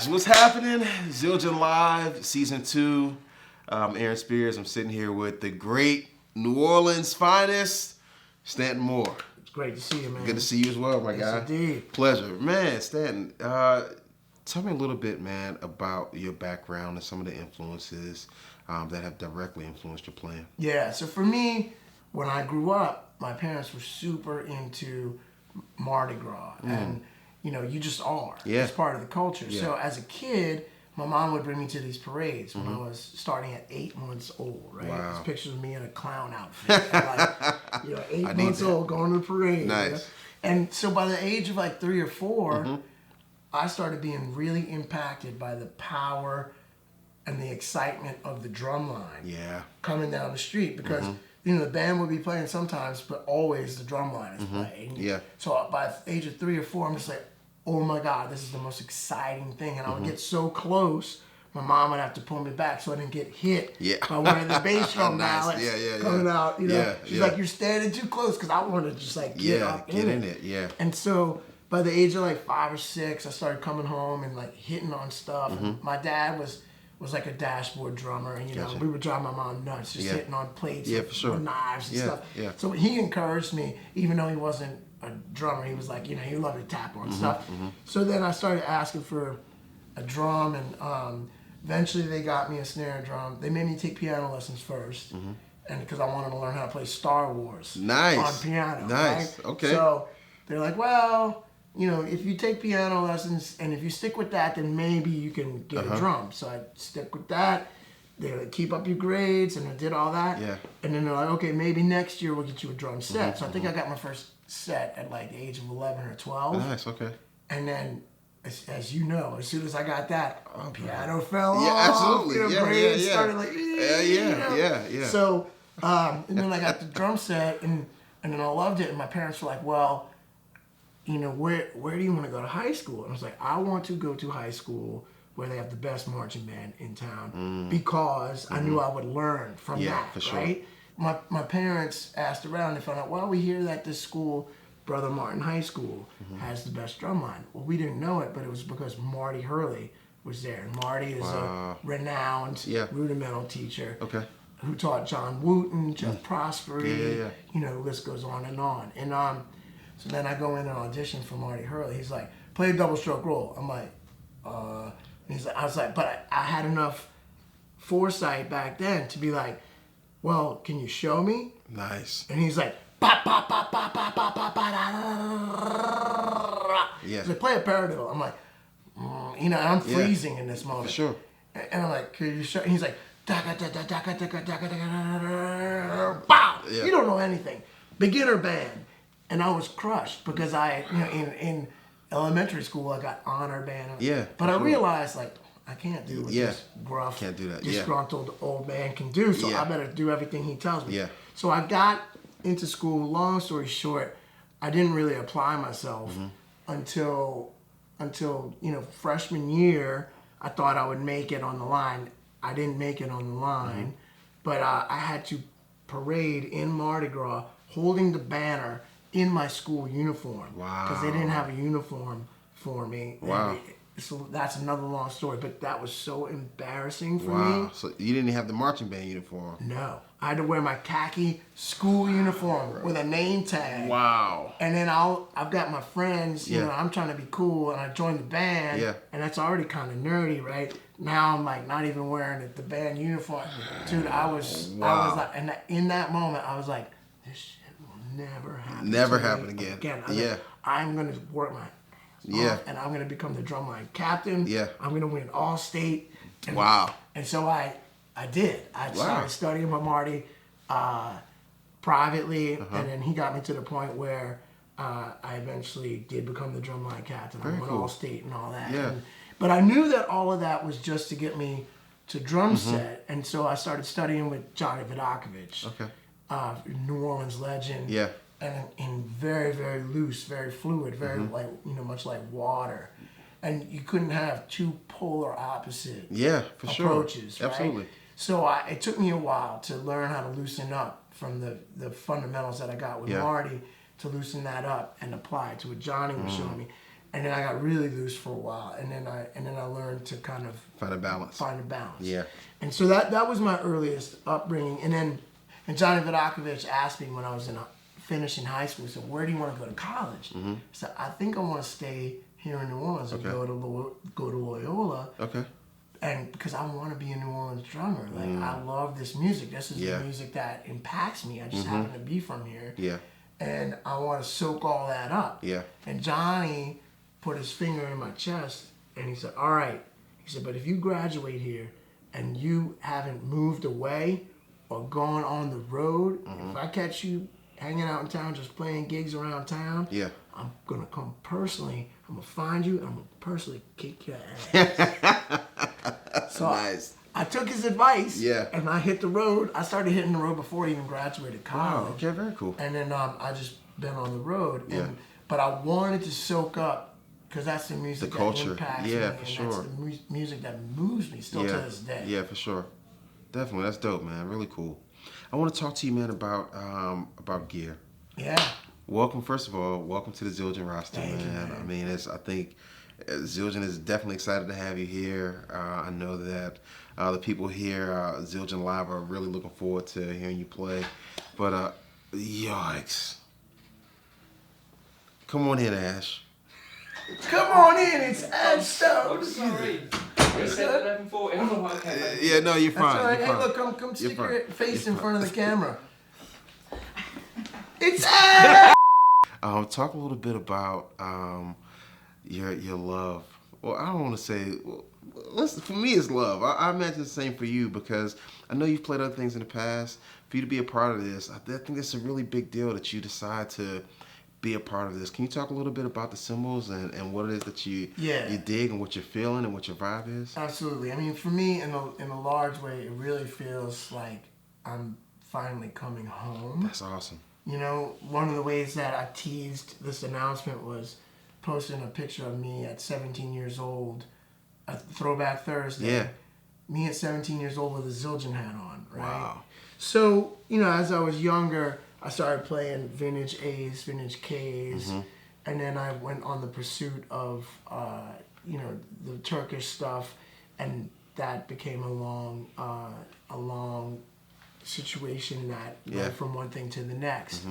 Guys, what's happening? Zildjian Live, Season 2. Aaron Spears. I'm sitting here with the great New Orleans finest, Stanton Moore. It's great to see you, man. Good to see you as well, my guy. Yes, indeed. Pleasure. Man, Stanton, tell me a little bit, man, about your background and some of the influences that have directly influenced your playing. Yeah, so for me, when I grew up, my parents were super into Mardi Gras. And, you know, you just are. Yeah. It's part of the culture. Yeah. So as a kid, my mom would bring me to these parades when I was starting at 8 months old, right? Wow. There's pictures of me in a clown outfit. Like, you know, 8 months old going to the parade. Nice. You know? And so by the age of like 3 or 4, I started being really impacted by the power and the excitement of the drum line. Yeah. Coming down the street because you know the band would be playing sometimes, but always the drum line is playing. Yeah. So by the age of 3 or 4, I'm just like, oh my God, this is the most exciting thing, and I would get so close. My mom would have to pull me back so I didn't get hit by one of the bass drum mallets coming out. You know, she's like, you're standing too close because I wanted to just like get in it. Yeah. And so by the age of like 5 or 6, I started coming home and like hitting on stuff. And my dad was like a dashboard drummer, and you know we would drive my mom nuts just hitting on plates with knives and stuff. Yeah. So he encouraged me, even though he wasn't a drummer. He was like, you know, he loved to tap on stuff. So then I started asking for a drum, and eventually they got me a snare drum. They made me take piano lessons first, and because I wanted to learn how to play Star Wars on piano. Nice. Right? Okay. So they're like, well, you know, if you take piano lessons and if you stick with that, then maybe you can get a drum. So I stick with that. They like, keep up your grades, and I did all that. Yeah. And then they're like, okay, maybe next year we'll get you a drum set. So I think I got my first set at like the age of 11 or 12. Nice. Okay. And then, as you know, as soon as I got that, piano fell off. Yeah, absolutely. You know, Yeah. grades started like, Yeah. So, and then I got the drum set, and then I loved it. And my parents were like, well, you know, where do you want to go to high school? And I was like, I want to go to high school where they have the best marching band in town because I knew I would learn from that, for sure. right? My parents asked around and found out, well, we hear that this school, Brother Martin High School, has the best drum line. Well, we didn't know it, but it was because Marty Hurley was there. And Marty is a renowned rudimental teacher who taught John Wooten, Jeff Prosperi, you know, the list goes on. And so then I go in and audition for Marty Hurley. He's like, play a double stroke roll. I'm like, he's like, I was like, but I had enough foresight back then to be like, well, can you show me? Nice. And he's like, ba ba ba ba ba ba ba ba da. He's like, play a paradiddle. I'm like, you know, I'm freezing in this moment. For sure. And I'm like, can you show? And he's like, da da da da da da da da da. Bow. You don't know anything. Beginner band. And I was crushed because I, you know, in elementary school I got honor band. But I realized like I can't do what this gruff, disgruntled old man can do. So I better do everything he tells me. So I got into school. Long story short, I didn't really apply myself until you know freshman year. I thought I would make it on the line. I didn't make it on the line, but I had to parade in Mardi Gras holding the banner in my school uniform. Wow. Because they didn't have a uniform for me. Wow. So that's another long story, but that was so embarrassing for me. Wow. So you didn't have the marching band uniform? No. I had to wear my khaki school uniform with a name tag. Wow. And then I've got my friends, you know, I'm trying to be cool, and I joined the band, and that's already kind of nerdy, right? Now I'm like not even wearing the band uniform. Dude, I was like, and in that moment, I was like, this shit will never happen again. Like, I'm going to work my off, and I'm going to become the drumline captain. I'm going to win all state. And, and so I did. I started studying with Marty privately, and then he got me to the point where I eventually did become the drumline captain. I won all state and all that. But I knew that all of that was just to get me to drum set, and so I started studying with Johnny Vidakovich. New Orleans legend, and very, very loose, very fluid, very like, you know, much like water, and you couldn't have two polar opposite approaches, right? Absolutely. So it took me a while to learn how to loosen up from the fundamentals that I got with Marty, to loosen that up and apply to what Johnny was showing me. And then I got really loose for a while, and then I learned to kind of find a balance. Yeah. And so that was my earliest upbringing. And Johnny Vidakovich asked me when I was finishing high school, he said, "Where do you want to go to college?" So I think I want to stay here in New Orleans and go to Loyola. Okay. And because I want to be a New Orleans drummer, like I love this music. This is the music that impacts me. I just happen to be from here. Yeah. And I want to soak all that up. Yeah. And Johnny put his finger in my chest and he said, "All right." He said, "But if you graduate here and you haven't moved away or gone on the road, if I catch you hanging out in town just playing gigs around town, I'm going to come personally. I'm going to find you and I'm going to personally kick your ass." So nice. I took his advice. Yeah. And I hit the road. I started hitting the road before I even graduated college. Wow. Okay, very cool. And then I just been on the road. Yeah. But I wanted to soak up, because that's the music The culture. that impacts me. Yeah, for and sure. That's the music that moves me still to this day. Yeah, for sure. Definitely. That's dope, man. Really cool. I want to talk to you, man, about gear. Yeah. Welcome, first of all, welcome to the Zildjian roster, Thank you, man. I mean, I think Zildjian is definitely excited to have you here. I know that the people here, Zildjian Live, are really looking forward to hearing you play. But, yikes. Come on in, Ash. Come on in, it's Ash Stokes. Sorry. You said 11:40. I'm like, okay. Yeah, no, you're fine. That's all right. You're Hey, fine. look, come stick fine. your face in front of the camera. It's Ash! Talk a little bit about your love. Well, I don't want to say. Well, for me, it's love. I imagine the same for you, because I know you've played other things in the past. For you to be a part of this, I think it's a really big deal that you decide to be a part of this. Can you talk a little bit about the Cymbals and what it is that you dig and what you're feeling and what your vibe is? Absolutely. I mean, for me, in a large way, it really feels like I'm finally coming home. That's awesome. You know, one of the ways that I teased this announcement was posting a picture of me at 17 years old, a Throwback Thursday. Yeah. Me at 17 years old with a Zildjian hat on, right? Wow. So, you know, as I was younger, I started playing vintage A's, vintage K's, and then I went on the pursuit of, you know, the Turkish stuff, and that became a long situation that went from one thing to the next.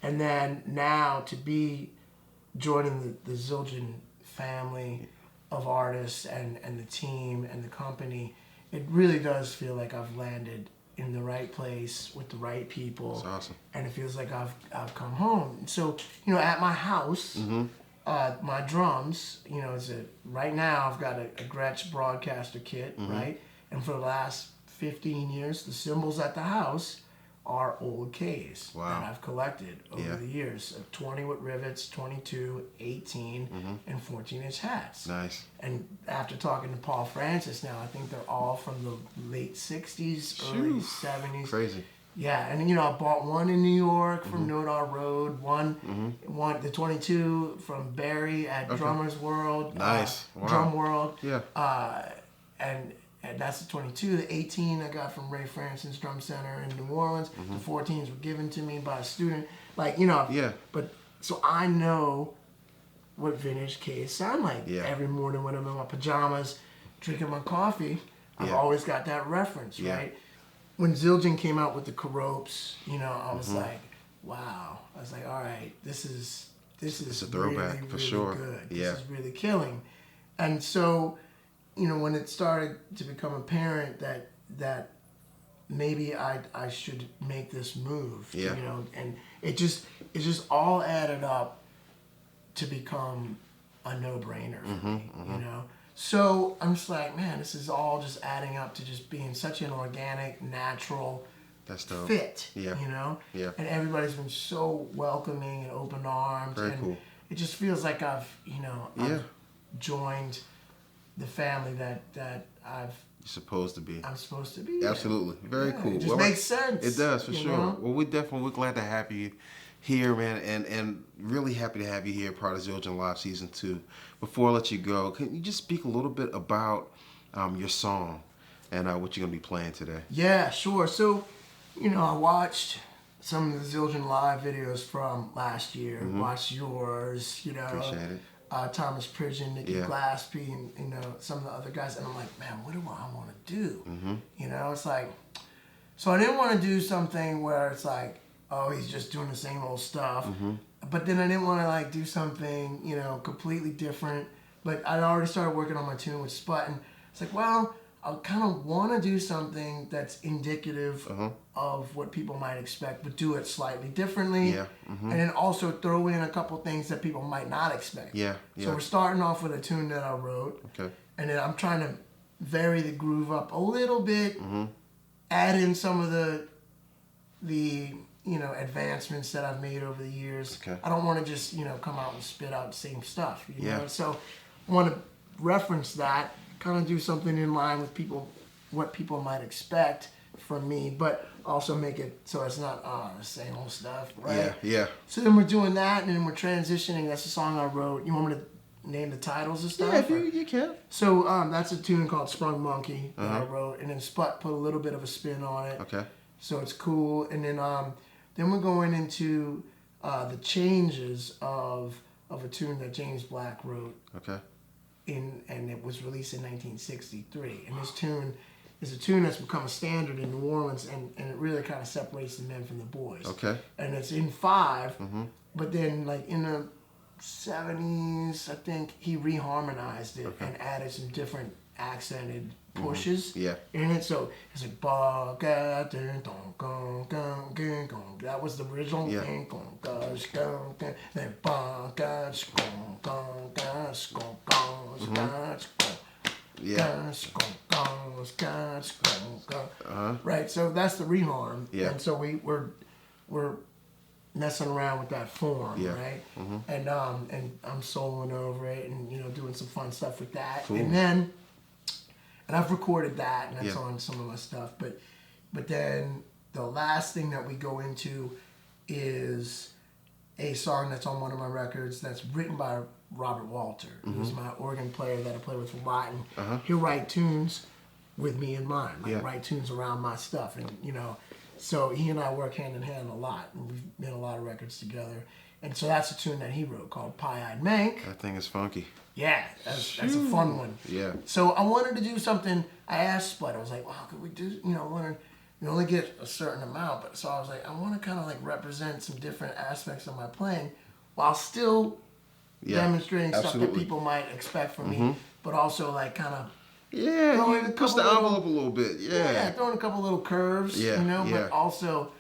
And then now to be joining the Zildjian family of artists and the team and the company, it really does feel like I've landed in the right place with the right people. That's awesome. And it feels like I've come home. So, you know, at my house, my drums, you know, right now I've got a Gretsch broadcaster kit, right? And for the last 15 years, the cymbals at the house are old Ks that I've collected over the years. 20 with rivets, 22, 18, and 14-inch hats. Nice. And after talking to Paul Francis now, I think they're all from the late 60s, early 70s. Crazy. Yeah, and you know, I bought one in New York from Nodar Road, one the 22 from Barry at Drummers World. Nice. Wow. Drum World. Yeah. And that's the 22. The 18 I got from Ray Franson's Drum Center in New Orleans. The 14s were given to me by a student. Like, you know. Yeah. But, so I know what vintage Ks sound like. Yeah. Every morning when I'm in my pajamas, drinking my coffee, I've always got that reference, right? When Zildjian came out with the Keropes, you know, I was like, wow. I was like, all right, this is a throwback, really, for really sure. good. Yeah. This is really killing. And so, you know, when it started to become apparent that maybe I should make this move, you know, and it just all added up to become a no-brainer for me, you know. So I'm just like, man, this is all just adding up to just being such an organic, natural fit, you know. Yeah. And everybody's been so welcoming and open armed, Very and cool. it just feels like I've joined the family that You're supposed to be. I'm supposed to be. Absolutely. Very cool. It just makes sense. It does, for sure. know? Well, we're glad to have you here, man, and really happy to have you here, part of Zildjian Live Season 2. Before I let you go, can you just speak a little bit about your song and what you're going to be playing today? Yeah, sure. So, you know, I watched some of the Zildjian Live videos from last year. Watched yours, you know. Appreciate it. Thomas Pridgeon, Nicky Glaspie, and you know some of the other guys, and I'm like, man, what do I want to do? You know, it's like, so I didn't want to do something where it's like, oh, he's just doing the same old stuff, but then I didn't want to like do something, you know, completely different. But I'd already started working on my tune with Sput, and it's like, well, I kind of want to do something that's indicative of what people might expect, but do it slightly differently. And then also throw in a couple things that people might not expect. So we're starting off with a tune that I wrote. And then I'm trying to vary the groove up a little bit, add in some of the you know, advancements that I've made over the years. I don't want to just, you know, come out and spit out the same stuff. You know? So I want to reference that, kind of do something in line with what people might expect from me, but also make it so it's not the same old stuff, right? So then we're doing that, and then we're transitioning. That's a song I wrote. You want me to name the titles and stuff? Yeah, you can. So that's a tune called Sprung Monkey that I wrote, and then Sput put a little bit of a spin on it. So it's cool, and then we're going into the changes of a tune that James Black wrote. And it was released in 1963. And this tune is a tune that's become a standard in New Orleans, and it really kind of separates the men from the boys. And it's in 5, but then like in the 70s, I think he reharmonized it and added some different accented pushes in it. So it's like that was the original thing. Then right, so that's the reharm. And so we're messing around with that form, right? And I'm soloing over it, and you know, doing some fun stuff with that. And I've recorded that, and that's on some of my stuff. But then the last thing that we go into is a song that's on one of my records that's written by Robert Walter, who's my organ player that I play with a lot. And he'll write tunes with me in mind, like write tunes around my stuff. And, you know, so he and I work hand in hand a lot, and we've made a lot of records together. And so that's a tune that he wrote called Pie-Eyed Mank. That thing is funky. Yeah, that's a fun one. So I wanted to do something. I asked Spud, I was like, wow, could we do, you know, you only get a certain amount, but so I was like, I want to kind of like represent some different aspects of my playing while still demonstrating stuff that people might expect from me, but also like kind of push the envelope a little bit. Throwing a couple little curves, you know, but also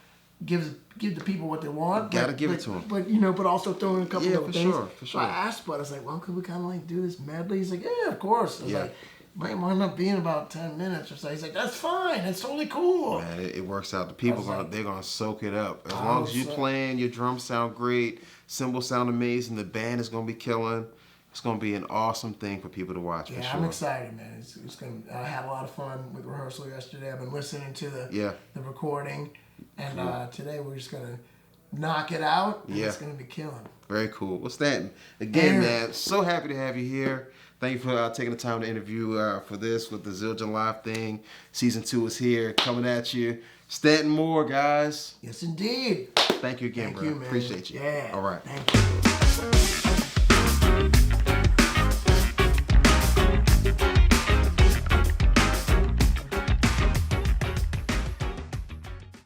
give the people what they want. Gotta give it to them. But, you know, but also throwing a couple little things. For sure. So I asked Spud, I was like, well, could we kind of like do this medley? He's like, yeah, of course. I was like, might wind up being about 10 minutes or so. He's like, that's fine. It's totally cool. Man, it works out. The people, they're going to soak it up. As long as you playing, your drums sound great, cymbals sound amazing, the band is going to be killing. It's going to be an awesome thing for people to watch, for sure. I'm excited, man. It's going to, I had a lot of fun with rehearsal yesterday. I've been listening to the recording. And today we're just going to knock it out. And it's going to be killing. Very cool. Well, Stanton, again, man, so happy to have you here. Thank you for taking the time to interview for this with the Zildjian Live thing. Season 2 is here, coming at you. Stanton Moore, guys. Yes, indeed. Thank you again, bro. Thank you, man. Appreciate you. Yeah. All right. Thank you.